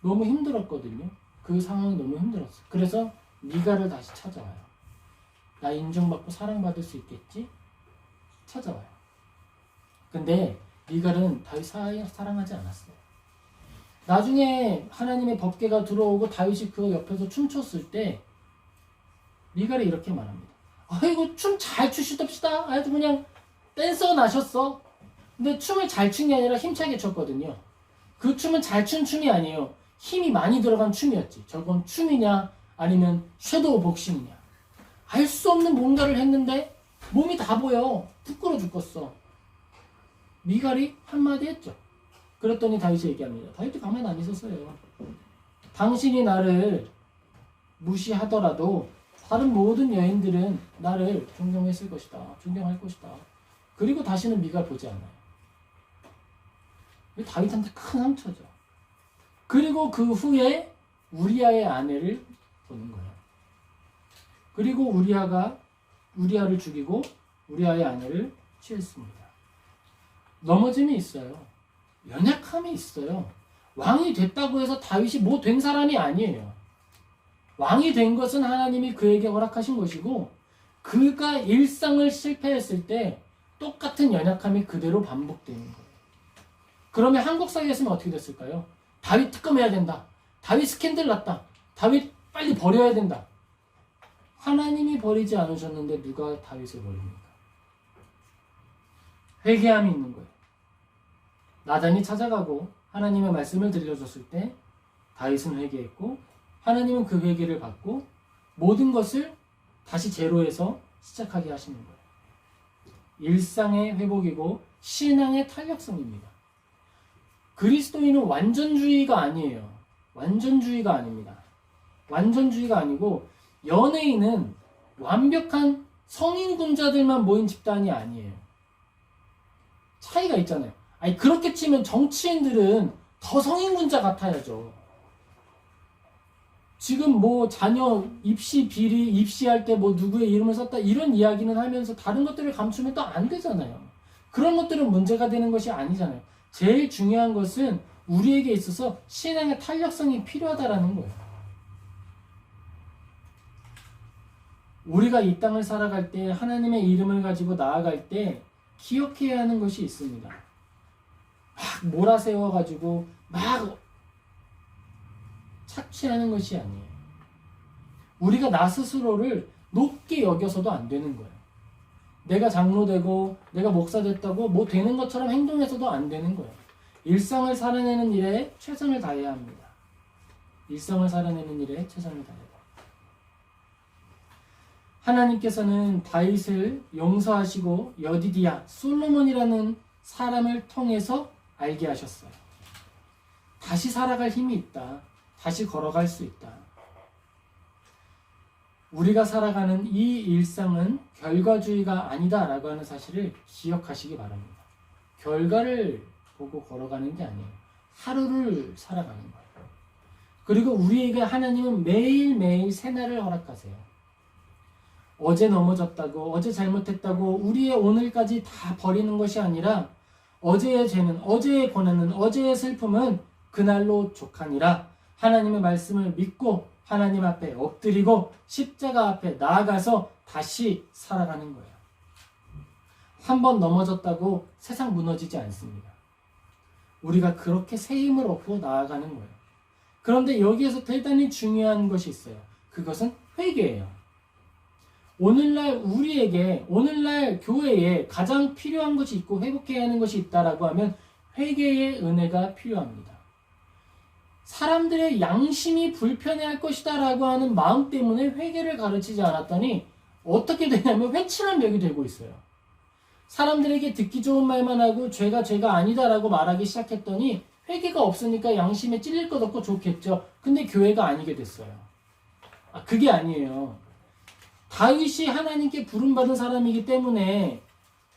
너무 힘들었거든요. 그 상황이 너무 힘들었어요. 그래서 미갈을 다시 찾아와요. 나 인정받고 사랑받을 수 있겠지? 찾아와요. 근데 미갈은 다윗 사랑하지 않았어요. 나중에 하나님의 법궤가 들어오고 다윗이 그 옆에서 춤췄을 때 미갈이 이렇게 말합니다. 아이고 춤 잘 추시답시다. 아주 그냥 댄서 나셨어. 근데 춤을 잘 춘 게 아니라 힘차게 췄거든요. 그 춤은 잘 춘 춤이 아니에요. 힘이 많이 들어간 춤이었지. 저건 춤이냐 아니면 섀도우 복싱이냐. 알 수 없는 뭔가를 했는데 몸이 다 보여. 부끄러 죽겠어. 미갈이 한마디 했죠. 그랬더니 다윗이 얘기합니다. 다윗도 가만히 안 있었어요. 당신이 나를 무시하더라도 다른 모든 여인들은 나를 존경했을 것이다. 존경할 것이다. 그리고 다시는 미갈 보지 않아요. 다윗한테 큰 상처죠. 그리고 그 후에 우리아의 아내를 보는 거예요. 그리고 우리아를 죽이고 우리아의 아내를 취했습니다. 넘어짐이 있어요. 연약함이 있어요. 왕이 됐다고 해서 다윗이 뭐 된 사람이 아니에요. 왕이 된 것은 하나님이 그에게 허락하신 것이고 그가 일상을 실패했을 때 똑같은 연약함이 그대로 반복되는 거예요. 그러면 한국 사회였으면 어떻게 됐을까요? 다윗 특검해야 된다. 다윗 스캔들 났다. 다윗 빨리 버려야 된다. 하나님이 버리지 않으셨는데 누가 다윗을 버립니까? 회개함이 있는 거예요. 나단이 찾아가고 하나님의 말씀을 들려줬을 때 다윗은 회개했고 하나님은 그 회개를 받고 모든 것을 다시 제로에서 시작하게 하시는 거예요. 일상의 회복이고 신앙의 탄력성입니다. 그리스도인은 완전주의가 아니에요. 완전주의가 아닙니다. 완전주의가 아니고 연예인은 완벽한 성인군자들만 모인 집단이 아니에요. 차이가 있잖아요. 아니 그렇게 치면 정치인들은 더 성인군자 같아야죠. 지금 뭐 자녀 입시 비리 입시할 때 뭐 누구의 이름을 썼다 이런 이야기는 하면서 다른 것들을 감추면 또 안 되잖아요. 그런 것들은 문제가 되는 것이 아니잖아요. 제일 중요한 것은 우리에게 있어서 신앙의 탄력성이 필요하다라는 거예요. 우리가 이 땅을 살아갈 때 하나님의 이름을 가지고 나아갈 때 기억해야 하는 것이 있습니다. 막 몰아세워가지고 막 착취하는 것이 아니에요. 우리가 나 스스로를 높게 여겨서도 안 되는 거예요. 내가 장로 되고 내가 목사 됐다고 뭐 되는 것처럼 행동해서도 안 되는 거예요. 일상을 살아내는 일에 최선을 다해야 합니다. 일상을 살아내는 일에 최선을 다해야 합니다. 하나님께서는 다윗을 용서하시고 여디디야, 솔로몬이라는 사람을 통해서 알게 하셨어요. 다시 살아갈 힘이 있다. 다시 걸어갈 수 있다. 우리가 살아가는 이 일상은 결과주의가 아니다라고 하는 사실을 기억하시기 바랍니다. 결과를 보고 걸어가는 게 아니에요. 하루를 살아가는 거예요. 그리고 우리에게 하나님은 매일매일 새날을 허락하세요. 어제 넘어졌다고, 어제 잘못했다고 우리의 오늘까지 다 버리는 것이 아니라 어제의 죄는, 어제의 고난은, 어제의 슬픔은 그날로 족하니라. 하나님의 말씀을 믿고 하나님 앞에 엎드리고 십자가 앞에 나아가서 다시 살아가는 거예요. 한 번 넘어졌다고 세상 무너지지 않습니다. 우리가 그렇게 새 힘을 얻고 나아가는 거예요. 그런데 여기에서 대단히 중요한 것이 있어요. 그것은 회개예요. 오늘날 우리에게, 오늘날 교회에 가장 필요한 것이 있고 회복해야 하는 것이 있다라고 하면 회개의 은혜가 필요합니다. 사람들의 양심이 불편해할 것이다 라고 하는 마음 때문에 회개를 가르치지 않았더니 어떻게 되냐면 회칠한 벽이 되고 있어요. 사람들에게 듣기 좋은 말만 하고 죄가 아니다 라고 말하기 시작했더니 회개가 없으니까 양심에 찔릴 것 없고 좋겠죠. 근데 교회가 아니게 됐어요. 그게 아니에요. 다윗이 하나님께 부름받은 사람이기 때문에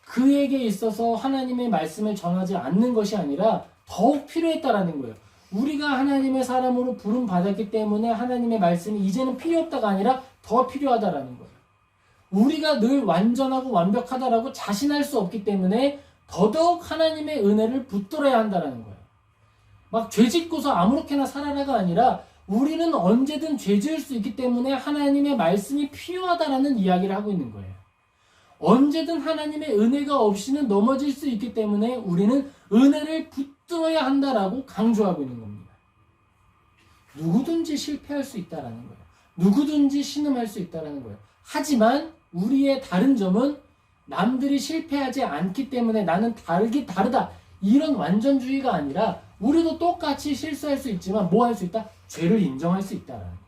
그에게 있어서 하나님의 말씀을 전하지 않는 것이 아니라 더욱 필요했다라는 거예요. 우리가 하나님의 사람으로 부름 받았기 때문에 하나님의 말씀이 이제는 필요 없다가 아니라 더 필요하다라는 거예요. 우리가 늘 완전하고 완벽하다라고 자신할 수 없기 때문에 더더욱 하나님의 은혜를 붙들어야 한다라는 거예요. 막 죄 짓고서 아무렇게나 살아라가 아니라 우리는 언제든 죄 지을 수 있기 때문에 하나님의 말씀이 필요하다라는 이야기를 하고 있는 거예요. 언제든 하나님의 은혜가 없이는 넘어질 수 있기 때문에 우리는 은혜를 붙들어야 한다라고 강조하고 있는 겁니다. 누구든지 실패할 수 있다라는 거예요. 누구든지 신음할 수 있다라는 거예요. 하지만 우리의 다른 점은 남들이 실패하지 않기 때문에 나는 다르다 이런 완전주의가 아니라 우리도 똑같이 실수할 수 있지만 뭐 할 수 있다? 죄를 인정할 수 있다라는 거예요.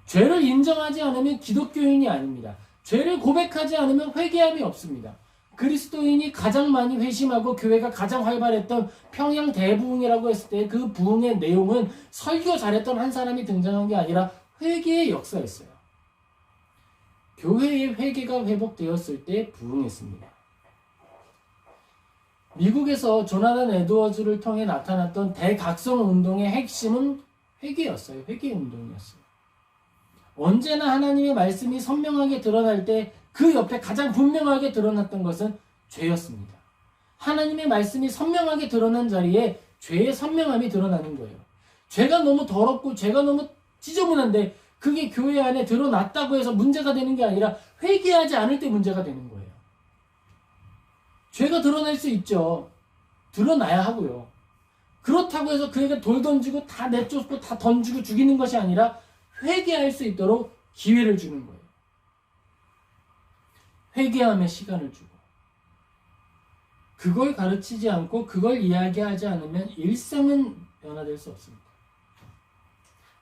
죄를 인정하지 않으면 기독교인이 아닙니다. 죄를 고백하지 않으면 회개함이 없습니다. 그리스도인이 가장 많이 회심하고 교회가 가장 활발했던 평양 대부흥이라고 했을 때 그 부흥의 내용은 설교 잘했던 한 사람이 등장한 게 아니라 회개의 역사였어요. 교회의 회개가 회복되었을 때 부흥했습니다. 미국에서 조나단 에드워즈를 통해 나타났던 대각성 운동의 핵심은 회개였어요. 회개 운동이었어요. 언제나 하나님의 말씀이 선명하게 드러날 때 그 옆에 가장 분명하게 드러났던 것은 죄였습니다. 하나님의 말씀이 선명하게 드러난 자리에 죄의 선명함이 드러나는 거예요. 죄가 너무 더럽고 죄가 너무 지저분한데 그게 교회 안에 드러났다고 해서 문제가 되는 게 아니라 회개하지 않을 때 문제가 되는 거예요. 죄가 드러날 수 있죠. 드러나야 하고요. 그렇다고 해서 그에게 돌 던지고 다 내쫓고 다 던지고 죽이는 것이 아니라 회개할 수 있도록 기회를 주는 거예요. 회개함의 시간을 주고 그걸 가르치지 않고 그걸 이야기하지 않으면 일상은 변화될 수 없습니다.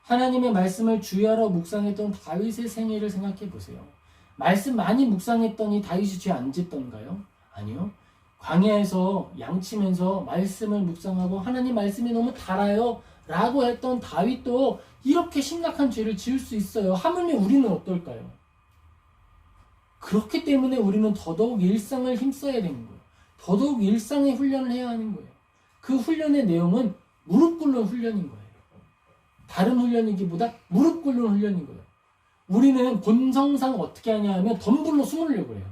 하나님의 말씀을 주야로 묵상했던 다윗의 생애를 생각해 보세요. 말씀 많이 묵상했더니 다윗이 죄 안 짓던가요? 아니요. 광야에서 양치면서 말씀을 묵상하고 하나님 말씀이 너무 달아요 라고 했던 다윗도 이렇게 심각한 죄를 지을 수 있어요. 하물며 우리는 어떨까요? 그렇기 때문에 우리는 더더욱 일상을 힘써야 되는 거예요. 더더욱 일상의 훈련을 해야 하는 거예요. 그 훈련의 내용은 무릎 꿇는 훈련인 거예요. 다른 훈련이기보다 무릎 꿇는 훈련인 거예요. 우리는 본성상 어떻게 하냐 하면 덤불로 숨으려고 해요.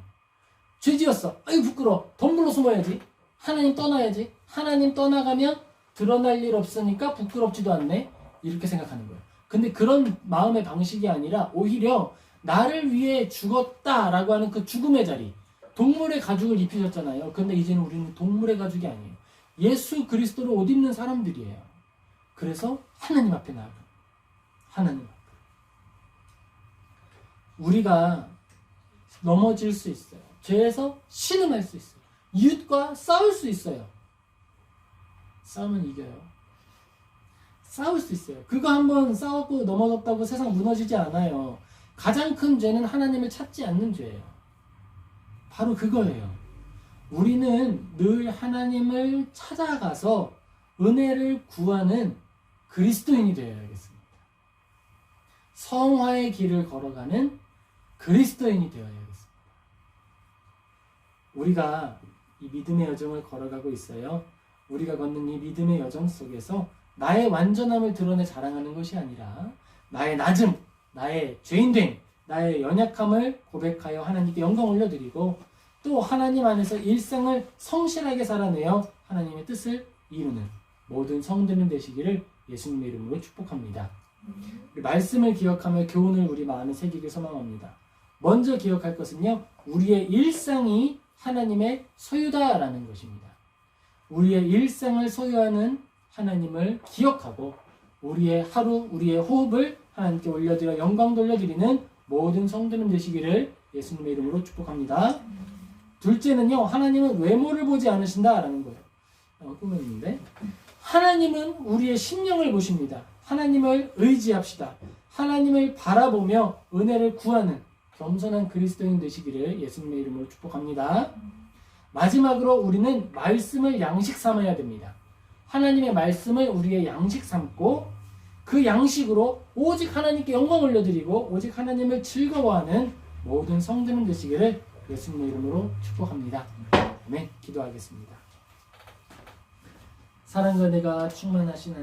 죄 지었어. 아유 부끄러워. 덤불로 숨어야지. 하나님 떠나야지. 하나님 떠나가면 드러날 일 없으니까 부끄럽지도 않네. 이렇게 생각하는 거예요. 근데 그런 마음의 방식이 아니라 오히려 나를 위해 죽었다라고 하는 그 죽음의 자리. 동물의 가죽을 입히셨잖아요. 근데 이제는 우리는 동물의 가죽이 아니에요. 예수 그리스도를 옷 입는 사람들이에요. 그래서 하나님 앞에 나아가. 하나님 앞에. 우리가 넘어질 수 있어요. 죄에서 신음할 수 있어요. 이웃과 싸울 수 있어요. 싸우면 이겨요. 싸울 수 있어요. 그거 한번 싸웠고 넘어졌다고 세상 무너지지 않아요. 가장 큰 죄는 하나님을 찾지 않는 죄예요. 바로 그거예요. 우리는 늘 하나님을 찾아가서 은혜를 구하는 그리스도인이 되어야겠습니다. 성화의 길을 걸어가는 그리스도인이 되어야겠습니다. 우리가 이 믿음의 여정을 걸어가고 있어요. 우리가 걷는 이 믿음의 여정 속에서 나의 완전함을 드러내 자랑하는 것이 아니라 나의 낮음, 나의 죄인됨, 나의 연약함을 고백하여 하나님께 영광 올려드리고 또 하나님 안에서 일상을 성실하게 살아내어 하나님의 뜻을 이루는 모든 성도님 되시기를 예수님의 이름으로 축복합니다. 우리 말씀을 기억하며 교훈을 우리 마음에 새기길 소망합니다. 먼저 기억할 것은요, 우리의 일상이 하나님의 소유다라는 것입니다. 우리의 일상을 소유하는 하나님을 기억하고 우리의 하루, 우리의 호흡을 하나님께 올려드려 영광 돌려드리는 모든 성도님 되시기를 예수님의 이름으로 축복합니다. 둘째는요, 하나님은 외모를 보지 않으신다라는 거예요. 꾸몄는데 하나님은 우리의 심령을 보십니다. 하나님을 의지합시다. 하나님을 바라보며 은혜를 구하는 겸손한 그리스도인 되시기를 예수님의 이름으로 축복합니다. 마지막으로 우리는 말씀을 양식 삼아야 됩니다. 하나님의 말씀을 우리의 양식 삼고 그 양식으로 오직 하나님께 영광 올려드리고 오직 하나님을 즐거워하는 모든 성도님 되시기를 예수님의 이름으로 축복합니다. 아멘. 기도하겠습니다. 사랑과 은혜가 충만하신